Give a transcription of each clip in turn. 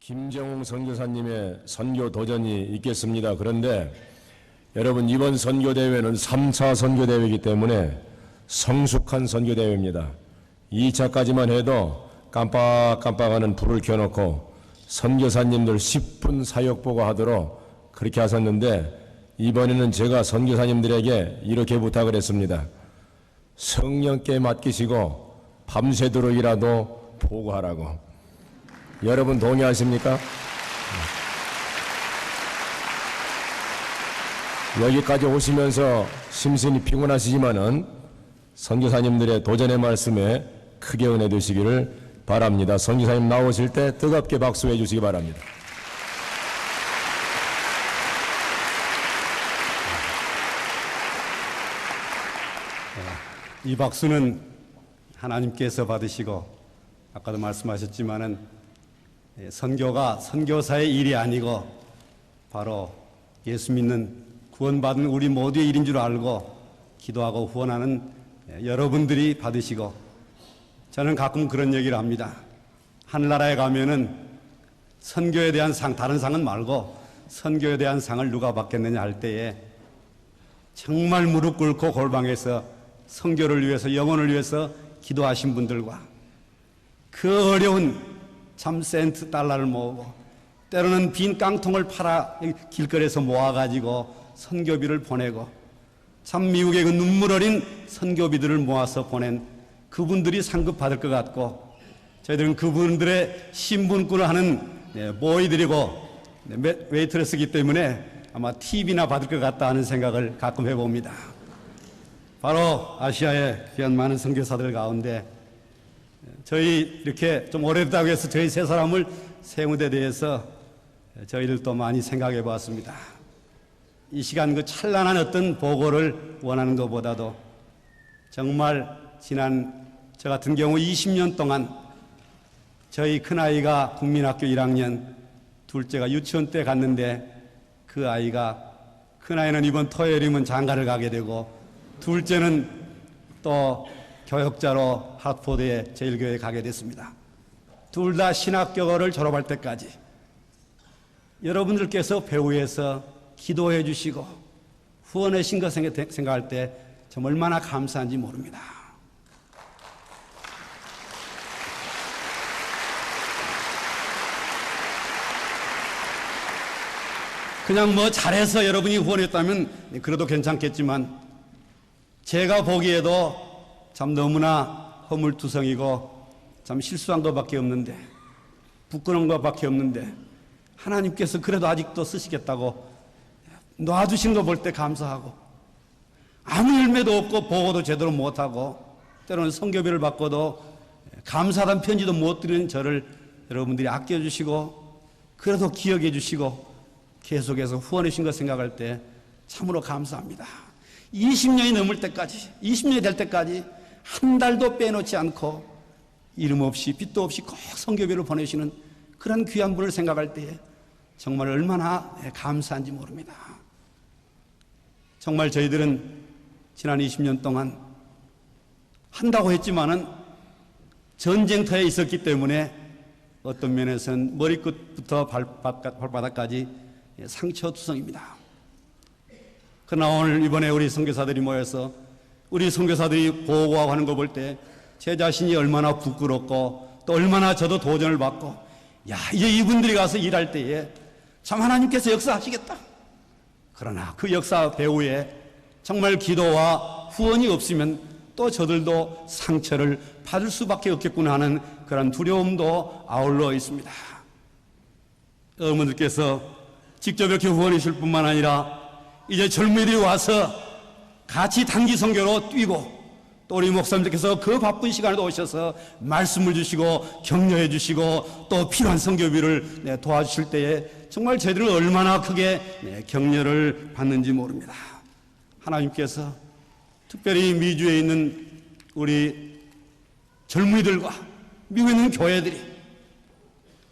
김정웅 선교사님의 선교 도전이 있겠습니다. 그런데 여러분, 이번 선교대회는 3차 선교대회이기 때문에 성숙한 선교대회입니다. 2차까지만 해도 깜빡깜빡하는 불을 켜놓고 선교사님들 10분 사역보고 하도록 그렇게 하셨는데, 이번에는 제가 선교사님들에게 이렇게 부탁을 했습니다. 성령께 맡기시고 밤새도록이라도 보고하라고. 여러분 동의하십니까? 여기까지 오시면서 심신이 피곤하시지만은 선교사님들의 도전의 말씀에 크게 은혜 되시기를 바랍니다. 선교사님 나오실 때 뜨겁게 박수해 주시기 바랍니다. 이 박수는 하나님께서 받으시고, 아까도 말씀하셨지만은 선교가 선교사의 일이 아니고 바로 예수 믿는 구원받은 우리 모두의 일인 줄 알고 기도하고 후원하는 여러분들이 받으시고, 저는 가끔 그런 얘기를 합니다. 하늘나라에 가면은 선교에 대한 상, 다른 상은 말고 선교에 대한 상을 누가 받겠느냐 할 때에 정말 무릎 꿇고 골방에서 선교를 위해서, 영혼을 위해서 기도하신 분들과 그 어려운 참 센트 달러를 모으고 때로는 빈 깡통을 팔아 길거리에서 모아가지고 선교비를 보내고, 참 미국의 그 눈물 어린 선교비들을 모아서 보낸 그분들이 상급 받을 것 같고, 저희들은 그분들의 신분권을 하는 보이들이고 웨이트레스이기 때문에 아마 팁이나 받을 것 같다 하는 생각을 가끔 해봅니다. 바로 아시아의 귀한 많은 선교사들 가운데 저희 이렇게 좀 오래됐다고 해서 저희 세 사람을 세운 데 대해서 저희들도 많이 생각해 보았습니다. 이 시간 그 찬란한 어떤 보고를 원하는 것보다도 정말 지난 저 같은 경우 20년 동안 저희 큰아이가 국민학교 1학년, 둘째가 유치원 때 갔는데 그 아이가, 큰아이는 이번 토요일이면 장가를 가게 되고 둘째는 또 교역자로 하트포드의 제일교회에 가게 됐습니다. 둘 다 신학교를 졸업할 때까지 여러분들께서 배후에서 기도해 주시고 후원해 주신 것 생각할 때 좀 얼마나 감사한지 모릅니다. 그냥 뭐 잘해서 여러분이 후원했다면 그래도 괜찮겠지만, 제가 보기에도 참 너무나 허물투성이고 참 실수한 것밖에 없는데, 부끄러운 것밖에 없는데, 하나님께서 그래도 아직도 쓰시겠다고 놔주신 거 볼 때 감사하고, 아무 열매도 없고 보고도 제대로 못하고 때로는 선교비를 받고도 감사한 편지도 못 드리는 저를 여러분들이 아껴주시고 그래도 기억해 주시고 계속해서 후원해 주신 것 생각할 때 참으로 감사합니다. 20년이 넘을 때까지, 20년이 될 때까지 한 달도 빼놓지 않고 이름 없이 빚도 없이 꼭 선교비를 보내시는 그런 귀한 분을 생각할 때 정말 얼마나 감사한지 모릅니다. 정말 저희들은 지난 20년 동안 한다고 했지만은 전쟁터에 있었기 때문에 어떤 면에서는 머리끝부터 발바닥까지 상처투성입니다. 그러나 오늘 이번에 우리 선교사들이 모여서 우리 선교사들이 보고하고 하는 거 볼 때 제 자신이 얼마나 부끄럽고 또 얼마나 저도 도전을 받고, 야, 이제 이분들이 가서 일할 때에 참 하나님께서 역사하시겠다. 그러나 그 역사 배후에 정말 기도와 후원이 없으면 또 저들도 상처를 받을 수밖에 없겠구나 하는 그런 두려움도 아울러 있습니다. 어머니께서 직접 이렇게 후원해 주실 뿐만 아니라 이제 젊은이들이 와서 같이 단기 선교로 뛰고, 또 우리 목사님들께서 그 바쁜 시간에도 오셔서 말씀을 주시고 격려해 주시고 또 필요한 선교비를 도와주실 때에 정말 저희들은 얼마나 크게 격려를 받는지 모릅니다. 하나님께서 특별히 미주에 있는 우리 젊은이들과 미국에 있는 교회들이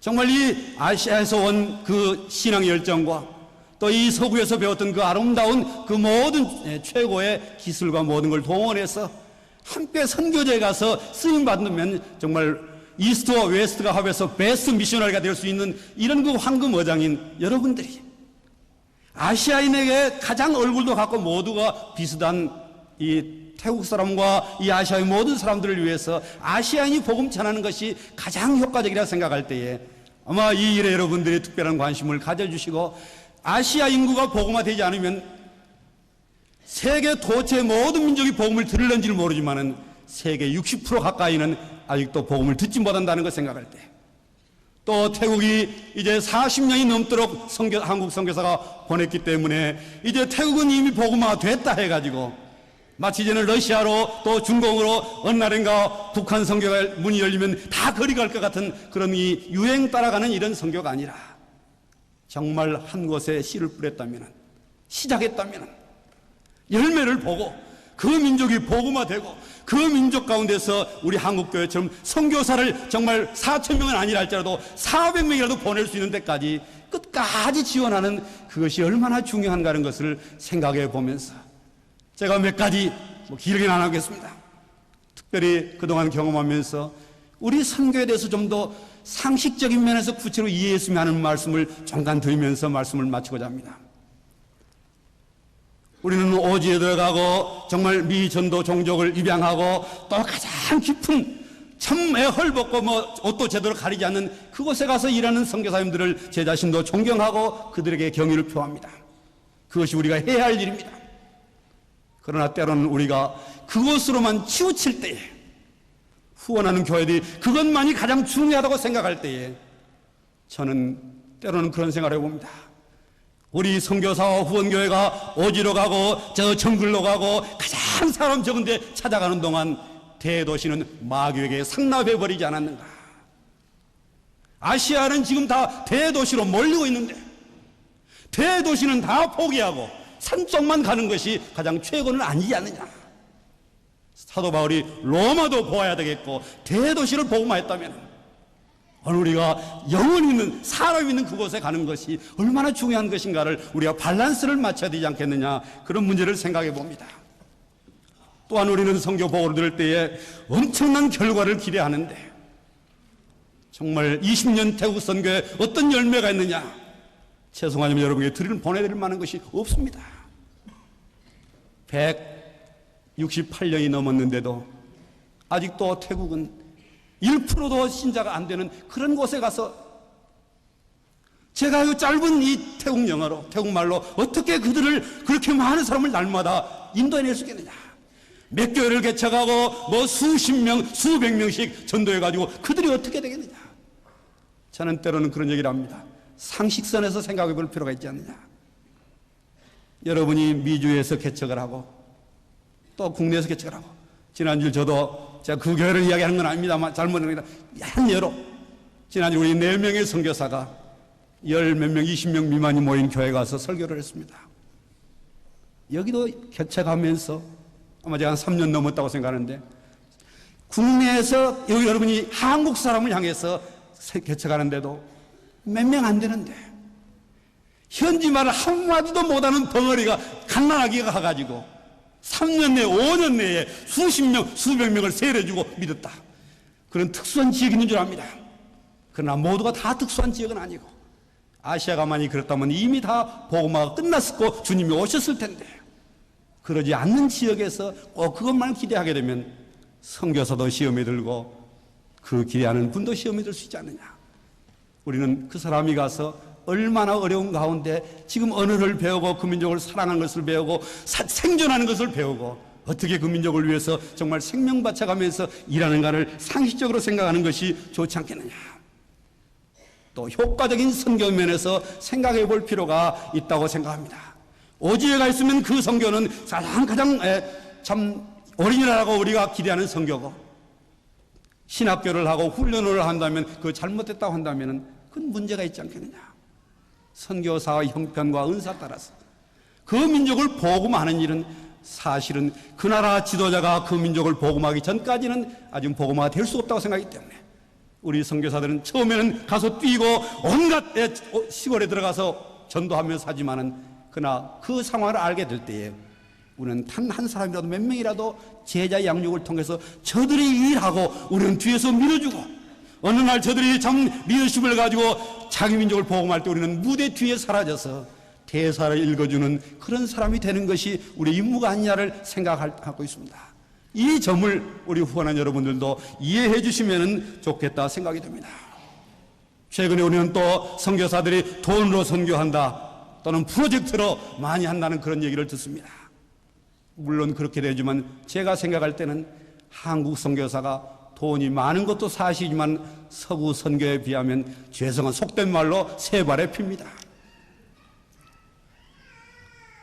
정말 이 아시아에서 온 그 신앙 열정과 또 이 서구에서 배웠던 그 아름다운 그 모든 최고의 기술과 모든 걸 동원해서 함께 선교제에 가서 쓰임 받으면 정말 이스트와 웨스트가 합해서 베스트 미셔너리가 될 수 있는 이런 그 황금어장인 여러분들이, 아시아인에게 가장 얼굴도 같고 모두가 비슷한 이 태국 사람과 이 아시아의 모든 사람들을 위해서 아시아인이 복음 전하는 것이 가장 효과적이라 생각할 때에 아마 이 일에 여러분들이 특별한 관심을 가져주시고, 아시아 인구가 복음화되지 않으면 세계 도처의 모든 민족이 복음을 들을는지는 모르지만은 세계 60% 가까이는 아직도 복음을 듣지 못한다는 걸 생각할 때, 또 태국이 이제 40년이 넘도록 한국 선교사가 보냈기 때문에 이제 태국은 이미 복음화가 됐다 해가지고 마치 이제는 러시아로 또 중공으로 어느 날인가 북한 선교가 문이 열리면 다 거리 갈 것 같은 그런 이 유행 따라가는 이런 선교가 아니라, 정말 한 곳에 씨를 뿌렸다면, 시작했다면 열매를 보고 그 민족이 복음화되고 그 민족 가운데서 우리 한국교회처럼 선교사를 정말 4,000명은 아니라 할지라도 400명이라도 보낼 수 있는 데까지 끝까지 지원하는 그것이 얼마나 중요한가 하는 것을 생각해 보면서 제가 몇 가지 길게는 안 하겠습니다. 특별히 그동안 경험하면서 우리 선교에 대해서 좀 더 상식적인 면에서 구체로 이해했으면 하는 말씀을 잠깐 드리면서 말씀을 마치고자 합니다. 우리는 오지에 들어가고 정말 미 전도 종족을 입양하고 또 가장 깊은 참에 헐벗고 옷도 제대로 가리지 않는 그곳에 가서 일하는 선교사님들을 제 자신도 존경하고 그들에게 경의를 표합니다. 그것이 우리가 해야 할 일입니다. 그러나 때로는 우리가 그것으로만 치우칠 때에, 후원하는 교회들이 그것만이 가장 중요하다고 생각할 때에 저는 때로는 그런 생각을 해봅니다. 우리 선교사와 후원교회가 오지로 가고 저 정글로 가고 가장 사람 적은데 찾아가는 동안 대도시는 마귀에게 상납해버리지 않았는가. 아시아는 지금 다 대도시로 몰리고 있는데 대도시는 다 포기하고 산쪽만 가는 것이 가장 최고는 아니지 않느냐. 사도 바울이 로마도 보아야 되겠고 대도시를 복음화했다면 오늘 우리가 영혼 있는 사람 있는 그곳에 가는 것이 얼마나 중요한 것인가를 우리가 밸런스를 맞춰야 되지 않겠느냐, 그런 문제를 생각해 봅니다. 또한 우리는 선교 보고를 들을 때에 엄청난 결과를 기대하는데 정말 20년 태국 선교에 어떤 열매가 있느냐, 죄송하지만 여러분에게 보내드릴 만한 것이 없습니다. 168년이 넘었는데도 아직도 태국은 1%도 신자가 안 되는 그런 곳에 가서 제가 이 짧은 이 태국 영어로, 태국말로 어떻게 그들을, 그렇게 많은 사람을 날마다 인도해낼 수 있겠느냐. 몇 교회를 개척하고 수십 명, 수백 명씩 전도해가지고 그들이 어떻게 되겠느냐. 저는 때로는 그런 얘기를 합니다. 상식선에서 생각해 볼 필요가 있지 않느냐. 여러분이 미주에서 개척을 하고 또 국내에서 개척을 하고, 지난주 저도 제가 그 교회를 이야기하는 건 아닙니다만 잘못합니다. 한 예로 지난주 우리 4명의 선교사가 10몇 명, 20명 미만이 모인 교회 가서 설교를 했습니다. 여기도 개척하면서 아마 제가 한 3년 넘었다고 생각하는데 국내에서 여러분이 한국 사람을 향해서 개척하는데도 몇 명 안 되는데 현지 말을 한마디도 못하는 덩어리가 갓난아기가 가가지고 3년 내에 5년 내에 수십 명, 수백 명을 세례주고 믿었다. 그런 특수한 지역이 있는 줄 압니다. 그러나 모두가 다 특수한 지역은 아니고 아시아가만이 그렇다면 이미 다 복음화가 끝났었고 주님이 오셨을 텐데, 그러지 않는 지역에서 꼭 그것만 기대하게 되면 선교사도 시험에 들고 그 기대하는 분도 시험에 들 수 있지 않느냐. 우리는 그 사람이 가서 얼마나 어려운 가운데 지금 언어를 배우고 그 민족을 사랑하는 것을 배우고 생존하는 것을 배우고 어떻게 그 민족을 위해서 정말 생명 바쳐가면서 일하는가를 상식적으로 생각하는 것이 좋지 않겠느냐. 또 효과적인 선교 면에서 생각해 볼 필요가 있다고 생각합니다. 오지에가 있으면 그 선교는 가장 참 오리지널하고 우리가 기대하는 선교고, 신학교를 하고 훈련을 한다면 그 잘못됐다고 한다면 그건 문제가 있지 않겠느냐. 선교사의 형편과 은사 따라서 그 민족을 복음하는 일은 사실은 그 나라 지도자가 그 민족을 복음하기 전까지는 아직 복음화가 될 수 없다고 생각하기 때문에 우리 선교사들은 처음에는 가서 뛰고 온갖 시골에 들어가서 전도하면서 하지만은 그러나 그 상황을 알게 될 때에 우리는 단 한 사람이라도 몇 명이라도 제자 양육을 통해서 저들이 일하고 우리는 뒤에서 밀어주고 어느 날 저들이 참 리더십을 가지고 자기 민족을 복음할 때 우리는 무대 뒤에 사라져서 대사를 읽어주는 그런 사람이 되는 것이 우리의 임무가 아니냐를 생각하고 있습니다. 이 점을 우리 후원한 여러분들도 이해해 주시면 좋겠다 생각이 됩니다. 최근에 우리는 또 선교사들이 돈으로 선교한다 또는 프로젝트로 많이 한다는 그런 얘기를 듣습니다. 물론 그렇게 되지만 제가 생각할 때는 한국 선교사가 돈이 많은 것도 사실이지만 서구 선교에 비하면 죄송한 속된 말로 세 발의 피입니다.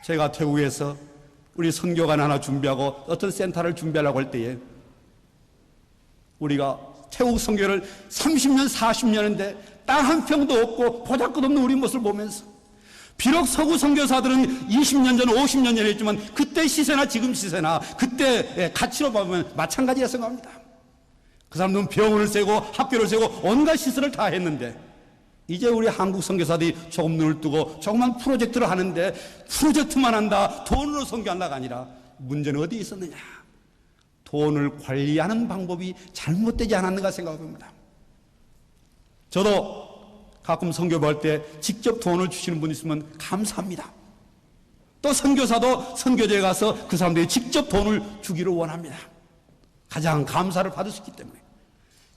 제가 태국에서 우리 선교관 하나 준비하고 어떤 센터를 준비하려고 할 때에 우리가 태국 선교를 30년, 40년인데 땅 한 평도 없고 보잘것없는 우리 모습을 보면서 비록 서구 선교사들은 20년 전, 50년 전에 했지만 그때 시세나 지금 시세나 그때 가치로 보면 마찬가지라 생각합니다. 그 사람들은 병원을 세고 학교를 세고 온갖 시설을 다 했는데 이제 우리 한국 선교사들이 조금 눈을 뜨고 조그만 프로젝트를 하는데 프로젝트만 한다, 돈으로 선교한다가 아니라 문제는 어디에 있었느냐? 돈을 관리하는 방법이 잘못되지 않았는가 생각합니다. 저도 가끔 선교 볼 때 직접 돈을 주시는 분 있으면 감사합니다. 또 선교사도 선교제에 가서 그 사람들이 직접 돈을 주기를 원합니다. 가장 감사를 받을 수 있기 때문에.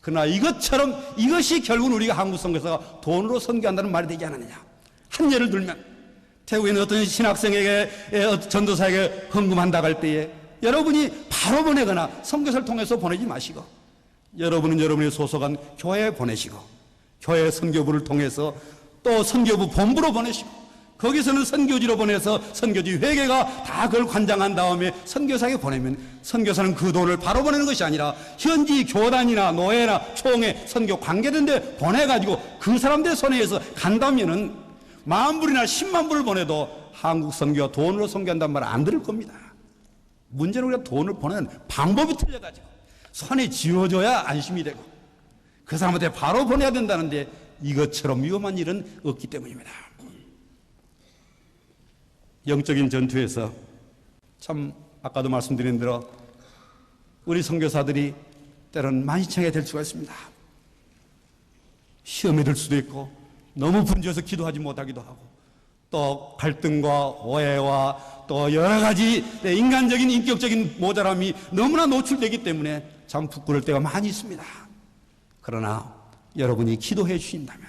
그러나 이것이 결국은 우리가 한국 선교사가 돈으로 선교한다는 말이 되지 않느냐. 한 예를 들면 태국에 있는 어떤 신학생에게 전도사에게 헌금한다고 할 때에 여러분이 바로 보내거나 선교사를 통해서 보내지 마시고 여러분은 여러분이 소속한 교회에 보내시고 교회 선교부를 통해서 또 선교부 본부로 보내시고 거기서는 선교지로 보내서 선교지 회계가 다 그걸 관장한 다음에 선교사에게 보내면 선교사는 그 돈을 바로 보내는 것이 아니라 현지 교단이나 노예나 총회 선교 관계된 데 보내가지고 그 사람들 손에 의해서 간다면은 10,000불이나 100,000불을 보내도 한국 선교가 돈으로 선교한다는 말 안 들을 겁니다. 문제는 우리가 돈을 보내는 방법이 틀려가지고 손에 쥐어줘야 안심이 되고 그 사람한테 바로 보내야 된다는데 이것처럼 위험한 일은 없기 때문입니다. 영적인 전투에서 참 아까도 말씀드린 대로 우리 선교사들이 때로는 만신창이가 될 수가 있습니다. 시험에 들 수도 있고 너무 분주해서 기도하지 못하기도 하고 또 갈등과 오해와 또 여러 가지 인간적인 인격적인 모자람이 너무나 노출되기 때문에 참 부끄러울 때가 많이 있습니다. 그러나 여러분이 기도해 주신다면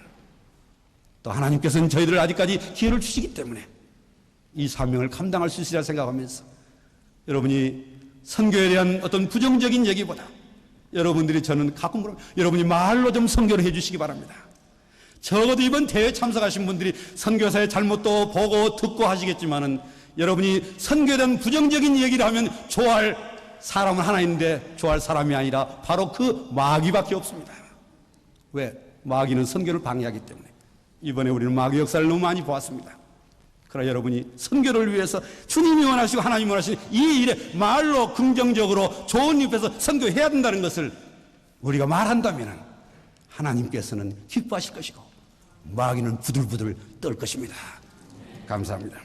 또 하나님께서는 저희들 아직까지 기회를 주시기 때문에 이 사명을 감당할 수 있으리라 생각하면서 여러분이 선교에 대한 어떤 부정적인 얘기보다 여러분들이 저는 가끔 그러면 여러분이 말로 좀 선교를 해 주시기 바랍니다. 적어도 이번 대회에 참석하신 분들이 선교사의 잘못도 보고 듣고 하시겠지만은 여러분이 선교에 대한 부정적인 얘기를 하면 좋아할 사람은 하나 있는데 좋아할 사람이 아니라 바로 그 마귀밖에 없습니다. 왜? 마귀는 선교를 방해하기 때문에. 이번에 우리는 마귀 역사를 너무 많이 보았습니다. 그러나 여러분이 선교를 위해서 주님이 원하시고 하나님이 원하시는 이 일에 말로 긍정적으로 좋은 입에서 선교해야 된다는 것을 우리가 말한다면 하나님께서는 기뻐하실 것이고 마귀는 부들부들 떨 것입니다. 감사합니다.